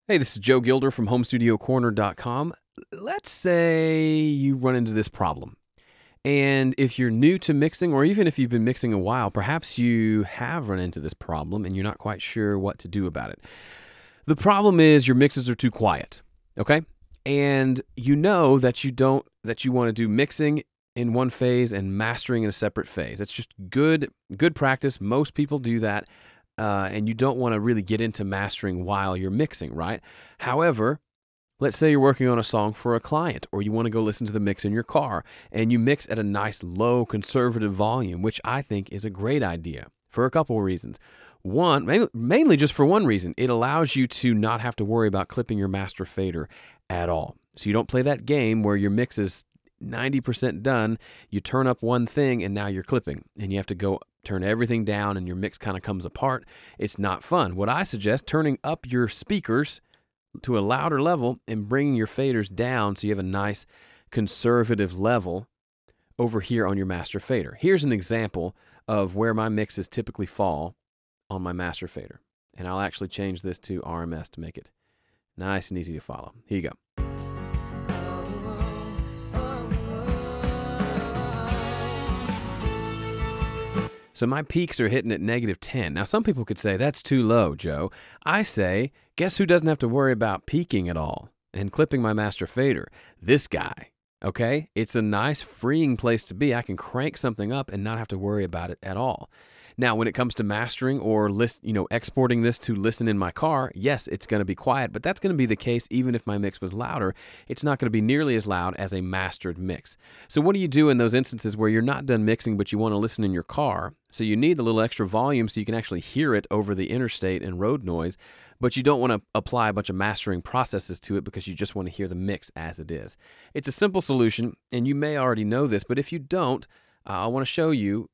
Hey, this is Joe Gilder from HomeStudioCorner.com. Let's say you run into this problem. And if you're new to mixing, or even if you've been mixing a while, perhaps you have run into this problem and you're not quite sure what to do about it. The problem is your mixes are too quiet, okay? And you know that you want to do mixing in one phase and mastering in a separate phase. It's just good practice. Most people do that. And you don't want to really get into mastering while you're mixing, right? However, let's say you're working on a song for a client, or you want to go listen to the mix in your car, and you mix at a nice, low, conservative volume, which I think is a great idea for a couple of reasons. One, mainly just for one reason, it allows you to not have to worry about clipping your master fader at all. So you don't play that game where your mix is 90% done, you turn up one thing, and now you're clipping, and you have to go turn everything down and your mix kind of comes apart. It's not fun. What I suggest, turning up your speakers to a louder level and bringing your faders down so you have a nice conservative level over here on your master fader. Here's an example of where my mixes typically fall on my master fader. And I'll actually change this to RMS to make it nice and easy to follow. Here you go. So my peaks are hitting at -10. Now, some people could say, that's too low, Joe. I say, guess who doesn't have to worry about peaking at all and clipping my master fader? This guy, okay? It's a nice, freeing place to be. I can crank something up and not have to worry about it at all. Now, when it comes to mastering or exporting this to listen in my car, yes, it's going to be quiet, but that's going to be the case even if my mix was louder. It's not going to be nearly as loud as a mastered mix. So what do you do in those instances where you're not done mixing but you want to listen in your car? So you need a little extra volume so you can actually hear it over the interstate and road noise, but you don't want to apply a bunch of mastering processes to it because you just want to hear the mix as it is. It's a simple solution, and you may already know this, but if you don't, I want to show you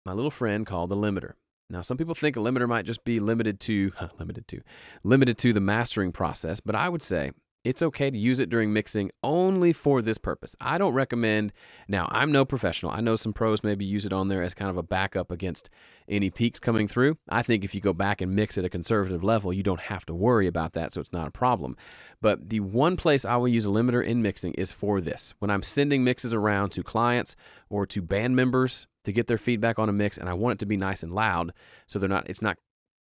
my little friend called the limiter. Now, some people think a limiter might just be limited to the mastering process, but I would say it's okay to use it during mixing only for this purpose. I don't recommend, now I'm no professional. I know some pros maybe use it on there as kind of a backup against any peaks coming through. I think if you go back and mix at a conservative level, you don't have to worry about that, so it's not a problem. But the one place I will use a limiter in mixing is for this. When I'm sending mixes around to clients or to band members to get their feedback on a mix, and I want it to be nice and loud so it's not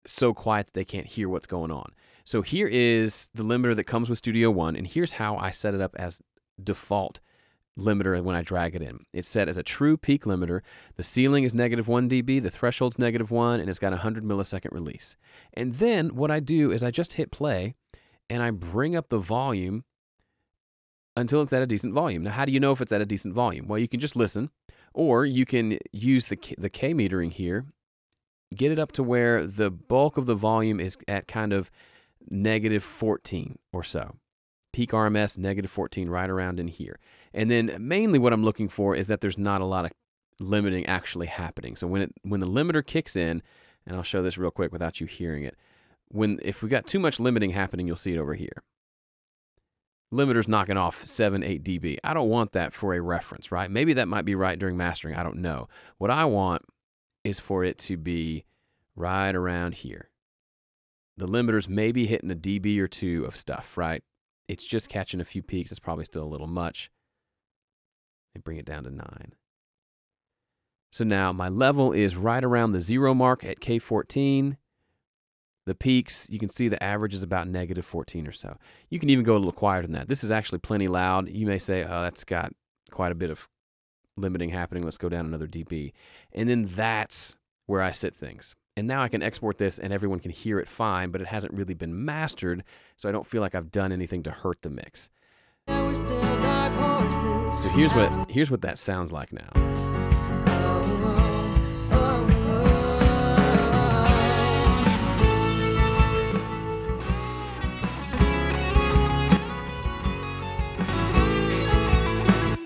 so quiet that they can't hear what's going on. So here is the limiter that comes with Studio One, and here's how I set it up as default limiter when I drag it in. It's set as a true peak limiter. The ceiling is -1 dB, the threshold's -1, and it's got a 100 millisecond release. And then what I do is I just hit play, and I bring up the volume until it's at a decent volume. Now, how do you know if it's at a decent volume? Well, you can just listen, or you can use the K metering here, get it up to where the bulk of the volume is at kind of -14 or so. Peak RMS, -14, right around in here. And then mainly what I'm looking for is that there's not a lot of limiting actually happening. So when the limiter kicks in, and I'll show this real quick without you hearing it, if we got too much limiting happening, you'll see it over here. Limiter's knocking off 7, 8 dB. I don't want that for a reference, right? Maybe that might be right during mastering. I don't know. What I want is for it to be right around here. The limiter's maybe hitting a dB or 2 of stuff, right? It's just catching a few peaks. It's probably still a little much. And bring it down to 9. So now my level is right around the 0 mark at K14. The peaks, you can see the average is about -14 or so. You can even go a little quieter than that. This is actually plenty loud. You may say, oh, that's got quite a bit of limiting happening. Let's go down another dB. And then that's where I sit things. And now I can export this and everyone can hear it fine, but it hasn't really been mastered, so I don't feel like I've done anything to hurt the mix. So here's what that sounds like now.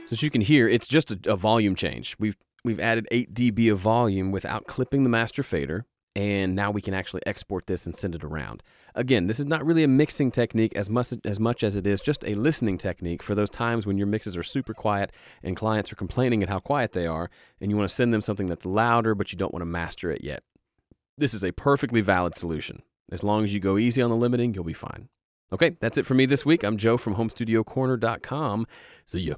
So as you can hear, it's just a volume change. We've added 8 dB of volume without clipping the master fader, and now we can actually export this and send it around. Again, this is not really a mixing technique as much as it is just a listening technique for those times when your mixes are super quiet and clients are complaining at how quiet they are, and you want to send them something that's louder, but you don't want to master it yet. This is a perfectly valid solution. As long as you go easy on the limiting, you'll be fine. Okay, that's it for me this week. I'm Joe from HomeStudioCorner.com. See ya.